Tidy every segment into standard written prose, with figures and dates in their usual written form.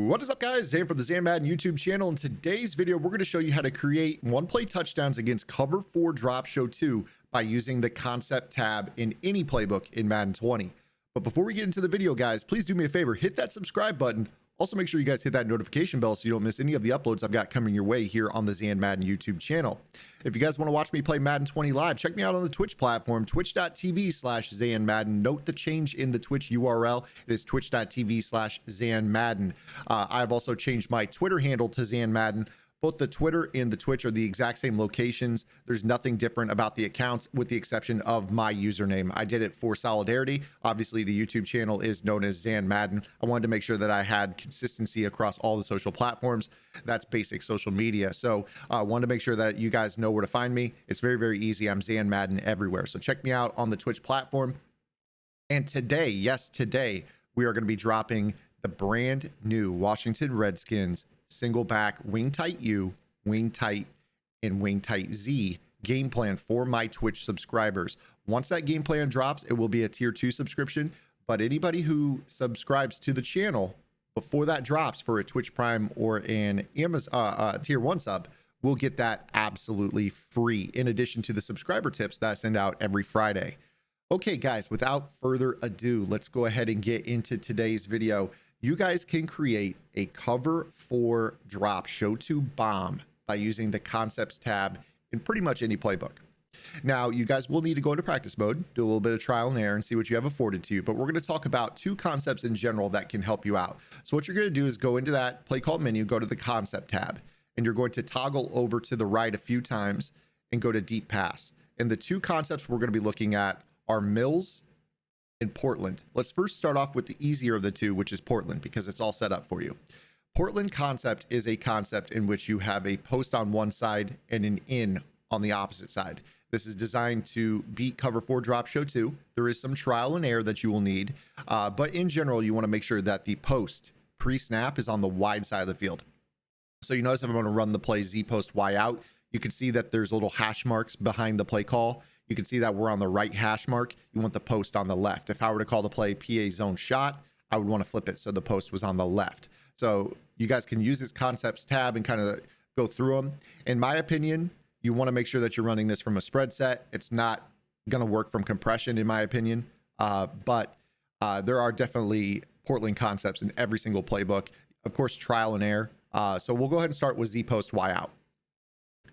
What is up, guys? Zan from the Madden YouTube channel. In today's video, we're going to show you how to create one-play touchdowns against Cover 4 Drop Show 2 by using the Concept tab in any playbook in Madden 20. But before we get into the video, guys, please do me a favor, hit that subscribe button. Also, make sure you guys hit that notification bell so you don't miss any of the uploads I've got coming your way here on the Zan Madden YouTube channel. If you guys want to watch me play Madden 20 live, check me out on the Twitch platform, twitch.tv/ZanMadden. Note the change in the Twitch URL. It is twitch.tv/ZanMadden. I've also changed my Twitter handle to Zan Madden. Both the Twitter and the Twitch are the exact same locations. There's nothing different about the accounts with the exception of my username. I did it for solidarity. Obviously, the YouTube channel is known as Zan Madden. I wanted to make sure that I had consistency across all the social platforms. That's basic social media. So I wanted to make sure that you guys know where to find me. It's very, very easy. I'm Zan Madden everywhere. So check me out on the Twitch platform. And today, yes, today, we are going to be dropping the brand new Washington Redskins single back wing tight U, wing tight, and wing tight Z game plan for my Twitch subscribers. Once that game plan drops, it will be a tier 2 subscription, but anybody who subscribes to the channel before that drops for a Twitch Prime or an Amazon tier 1 sub will get that absolutely free, in addition to the subscriber tips that I send out every Friday. Okay, guys, without further ado, let's go ahead and get into today's video. You guys can create a Cover 4 Drop Show 2 bomb by using the Concepts tab in pretty much any playbook. Now, you guys will need to go into practice mode, do a little bit of trial and error and see what you have afforded to you, but we're going to talk about two concepts in general that can help you out. So what you're going to do is go into that play call menu, go to the Concept tab, and you're going to toggle over to the right a few times and go to Deep Pass. And the two concepts we're going to be looking at are Mills in Portland. Let's first start off with the easier of the two, which is Portland, because it's all set up for you. Portland concept is a concept in which you have a post on one side and an in on the opposite side. This is designed to beat Cover 4 Drop Show 2. There is some trial and error that you will need, but in general, you want to make sure that the post pre-snap is on the wide side of the field. So you notice if I'm going to run the play Z post Y out, you can see that there's little hash marks behind the play call. You can see that we're on the right hash mark. You want the post on the left. If I were to call the play PA zone shot, I would want to flip it so the post was on the left. So you guys can use this concepts tab and kind of go through them. In my opinion, you want to make sure that you're running this from a spread set. It's not going to work from compression, in my opinion, but there are definitely Portland concepts in every single playbook. Of course, trial and error. So we'll go ahead and start with Z post Y out.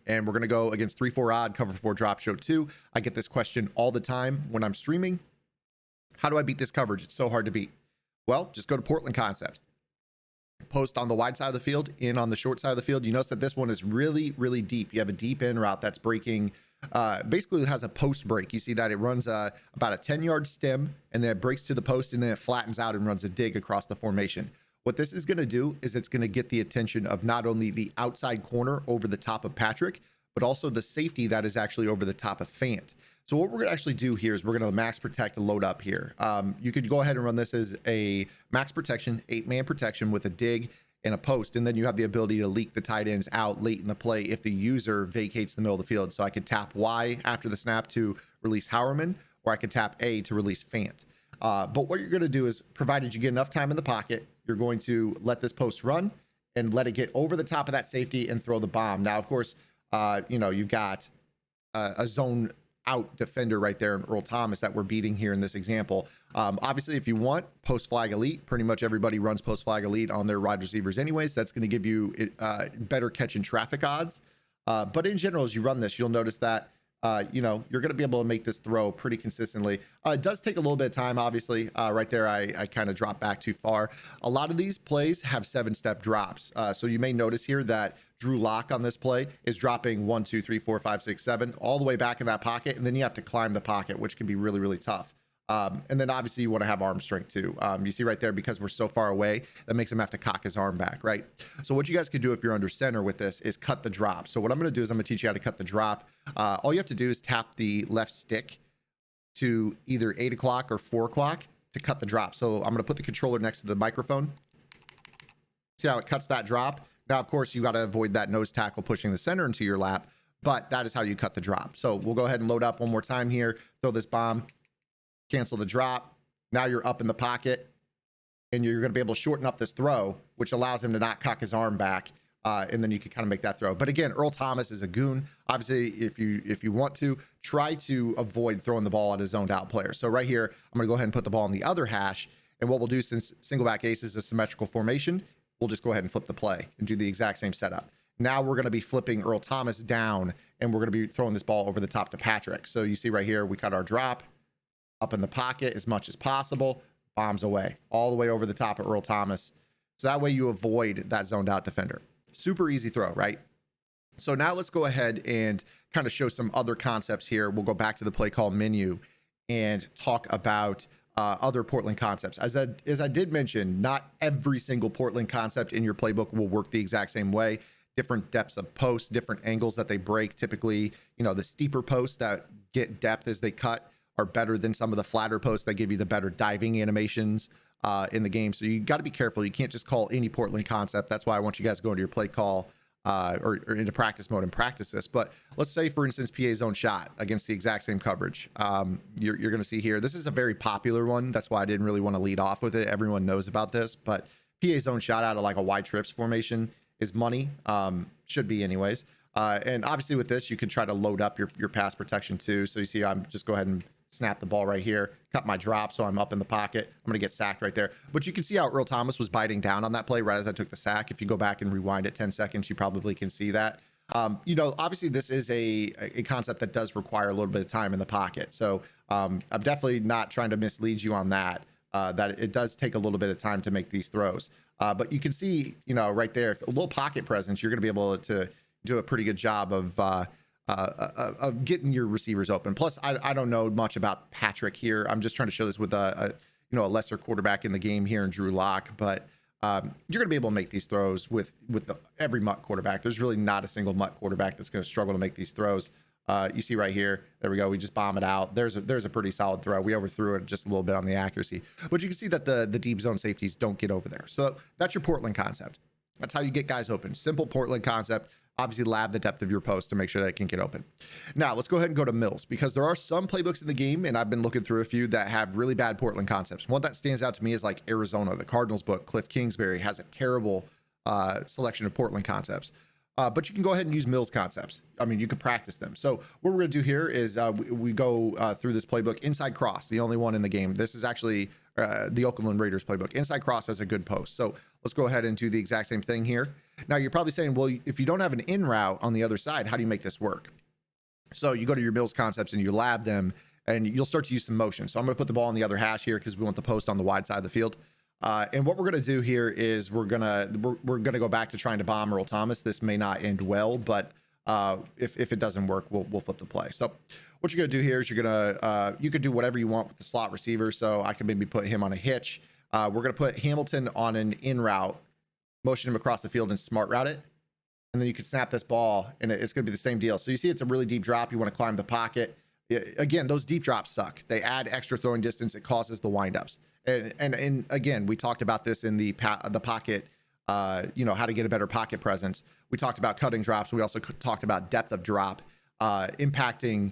And we're going to go against 3-4 odd, Cover 4 Drop Show 2. I get this question all the time when I'm streaming. How do I beat this coverage? It's so hard to beat. Well, just go to Portland Concept. Post on the wide side of the field, in on the short side of the field. You notice that this one is really, really deep. You have a deep in route that's breaking. Basically, it has a post break. You see that it runs about a 10-yard stem, and then it breaks to the post, and then it flattens out and runs a dig across the formation. What this is going to do is it's going to get the attention of not only the outside corner over the top of Patrick, but also the safety that is actually over the top of Fant. So what we're going to actually do here is we're going to max protect and load up here. You could go ahead and run this as a max protection, 8-man protection with a dig and a post. And then you have the ability to leak the tight ends out late in the play if the user vacates the middle of the field. So I could tap Y after the snap to release Howerman, or I could tap A to release Fant. But what you're going to do is, provided you get enough time in the pocket, you're going to let this post run and let it get over the top of that safety and throw the bomb. Now, of course, you know, you've got a zone out defender right there in Earl Thomas that we're beating here in this example. Obviously, if you want post flag elite, pretty much everybody runs post flag elite on their wide receivers anyways. That's going to give you better catch and traffic odds. But in general, as you run this, you'll notice that you know, you're going to be able to make this throw pretty consistently. It does take a little bit of time, obviously. Right there, I kind of dropped back too far. A lot of these plays have 7-step drops. So you may notice here that Drew Lock on this play is dropping 1, 2, 3, 4, 5, 6, 7 all the way back in that pocket. And then you have to climb the pocket, which can be really, really tough. And then obviously you want to have arm strength too. You see right there, because we're so far away, that makes him have to cock his arm back, right? So what you guys can do if you're under center with this is cut the drop. So what I'm going to do is I'm going to teach you how to cut the drop. All you have to do is tap the left stick to either 8 o'clock or 4 o'clock to cut the drop. So I'm going to put the controller next to the microphone. See how it cuts that drop? Now, of course, you got to avoid that nose tackle pushing the center into your lap, but that is how you cut the drop. So we'll go ahead and load up one more time here, throw this bomb, cancel the drop. Now you're up in the pocket. and you're going to be able to shorten up this throw, which allows him to not cock his arm back. And then you can kind of make that throw. But again, Earl Thomas is a goon. Obviously, if you want to, try to avoid throwing the ball at a zoned out player. So right here, I'm going to go ahead and put the ball on the other hash. And what we'll do, since single back ace is a symmetrical formation, we'll just go ahead and flip the play and do the exact same setup. Now we're going to be flipping Earl Thomas down, and we're going to be throwing this ball over the top to Patrick. So you see right here, we cut our drop up in the pocket as much as possible, bombs away, all the way over the top of Earl Thomas. So that way you avoid that zoned out defender. Super easy throw, right? So now let's go ahead and kind of show some other concepts here. We'll go back to the play call menu and talk about other Portland concepts. As I did mention, not every single Portland concept in your playbook will work the exact same way. Different depths of posts, different angles that they break. Typically, the steeper posts that get depth as they cut are better than some of the flatter posts that give you the better diving animations in the game. So you got to be careful. You can't just call any Portland concept. That's why I want you guys to go into your play call or into practice mode and practice this. But let's say, for instance, PA zone shot against the exact same coverage. You're going to see here, this is a very popular one. That's why I didn't really want to lead off with it. Everyone knows about this, but PA zone shot out of like a wide trips formation is money. Should be anyways. And obviously with this, you can try to load up your pass protection too. So you see, I'm just go ahead and snap the ball right here, cut my drop, so I'm up in the pocket. I'm going to get sacked right there. But you can see how Earl Thomas was biting down on that play right as I took the sack. If you go back and rewind it 10 seconds, you probably can see that. Obviously this is a concept that does require a little bit of time in the pocket. So I'm definitely not trying to mislead you on that, that it does take a little bit of time to make these throws. But you can see, right there, a little pocket presence, you're going to be able to do a pretty good job of getting your receivers open. Plus, I don't know much about Patrick here. I'm just trying to show this with a lesser quarterback in the game here in Drew Lock. But you're going to be able to make these throws with every MUT quarterback. There's really not a single MUT quarterback that's going to struggle to make these throws. You see right here, there we go. We just bomb it out. There's a pretty solid throw. We overthrew it just a little bit on the accuracy, but you can see that the deep zone safeties don't get over there. So that's your Portland concept. That's how you get guys open. Simple Portland concept. Obviously lab the depth of your post to make sure that it can get open. Now let's go ahead and go to Mills, because there are some playbooks in the game, and I've been looking through a few that have really bad Portland concepts. One that stands out to me is like Arizona. The Cardinals book, Cliff Kingsbury, has a terrible selection of Portland concepts. But you can go ahead and use Mills concepts. I mean, you can practice them. So what we're going to do here is we go through this playbook. Inside cross, the only one in the game. This is actually the Oakland Raiders playbook. Inside cross has a good post. So let's go ahead and do the exact same thing here. Now you're probably saying, well, if you don't have an in route on the other side, how do you make this work? So you go to your Mills concepts and you lab them, and you'll start to use some motion. So I'm going to put the ball on the other hash here because we want the post on the wide side of the field. And what we're going to do here is we're gonna go back to trying to bomb Earl Thomas. This may not end well, but if it doesn't work, we'll flip the play. So what you're going to do here is you could do whatever you want with the slot receiver. So I can maybe put him on a hitch. We're going to put Hamilton on an in route, motion him across the field and smart route it. And then you can snap this ball and it's going to be the same deal. So you see it's a really deep drop. You want to climb the pocket. Again, those deep drops suck. They add extra throwing distance. It causes the windups. And again, we talked about this in the pocket, how to get a better pocket presence. We talked about cutting drops. We also talked about depth of drop, impacting,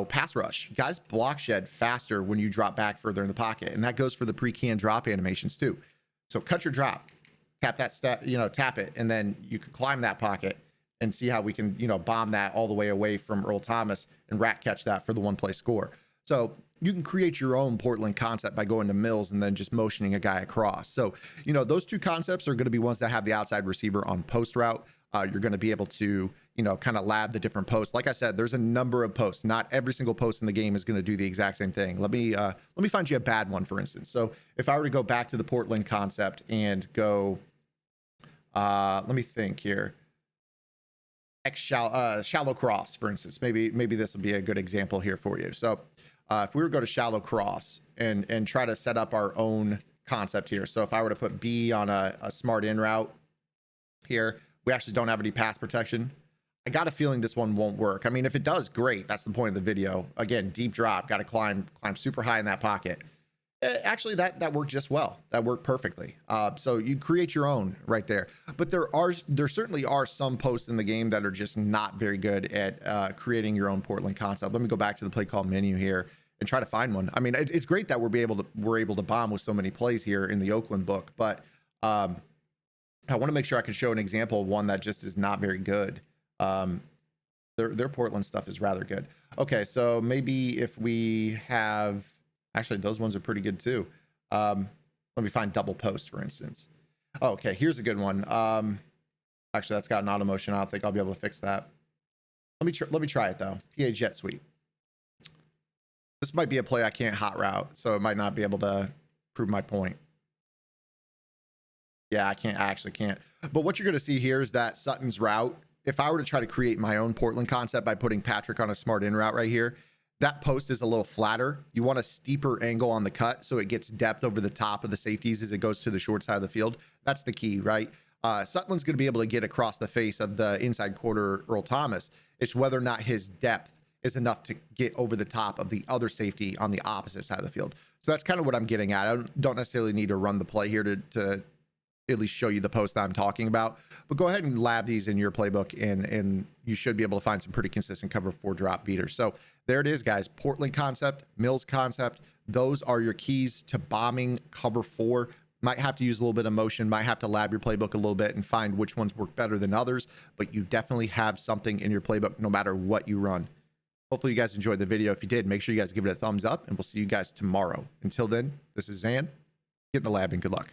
pass rush. Guys block shed faster when you drop back further in the pocket. And that goes for the pre-can drop animations too. So cut your drop, tap that step, tap it, and then you can climb that pocket and see how we can, bomb that all the way away from Earl Thomas and rat catch that for the one play score. So you can create your own Portland concept by going to Mills and then just motioning a guy across. So, those two concepts are going to be ones that have the outside receiver on post route. You're going to be able to, kind of lab the different posts. Like I said, there's a number of posts. Not every single post in the game is going to do the exact same thing. Let me find you a bad one, for instance. So if I were to go back to the Portland concept and go, let me think here. Shallow cross, for instance. Maybe this will be a good example here for you. So if we were to go to shallow cross and try to set up our own concept here. So if I were to put B on a smart in route here, we actually don't have any pass protection. I got a feeling this one won't work. I mean, if it does, great. That's the point of the video. Again, deep drop, got to climb super high in that pocket. Actually, that worked just well. That worked perfectly. So you create your own right there. But there certainly are some posts in the game that are just not very good at creating your own Portland concept. Let me go back to the play call menu here and try to find one. I mean, it's great that we're able to bomb with so many plays here in the Oakland book, but I want to make sure I can show an example of one that just is not very good. Their Portland stuff is rather good. Okay, so maybe if we have, actually those ones are pretty good too. Let me find double post, for instance. Oh, okay, here's a good one. Actually, that's got an auto motion. I don't think I'll be able to fix that. Let me try it though. PA jet sweep. This might be a play I can't hot route, so it might not be able to prove my point. Yeah, I actually can't. But what you're going to see here is that Sutton's route, if I were to try to create my own Portland concept by putting Patrick on a smart in route right here, that post is a little flatter. You want a steeper angle on the cut so it gets depth over the top of the safeties as it goes to the short side of the field. That's the key, right? Sutton's going to be able to get across the face of the inside quarter Earl Thomas. It's whether or not his depth is enough to get over the top of the other safety on the opposite side of the field. So that's kind of what I'm getting at. I don't necessarily need to run the play here to at least show you the post that I'm talking about, but go ahead and lab these in your playbook and you should be able to find some pretty consistent cover 4 drop beaters. So there it is, guys. Portland concept, Mills concept. Those are your keys to bombing cover 4. Might have to use a little bit of motion, might have to lab your playbook a little bit and find which ones work better than others, but you definitely have something in your playbook no matter what you run. Hopefully you guys enjoyed the video. If you did, make sure you guys give it a thumbs up and we'll see you guys tomorrow. Until then, this is Zan. Get in the lab and good luck.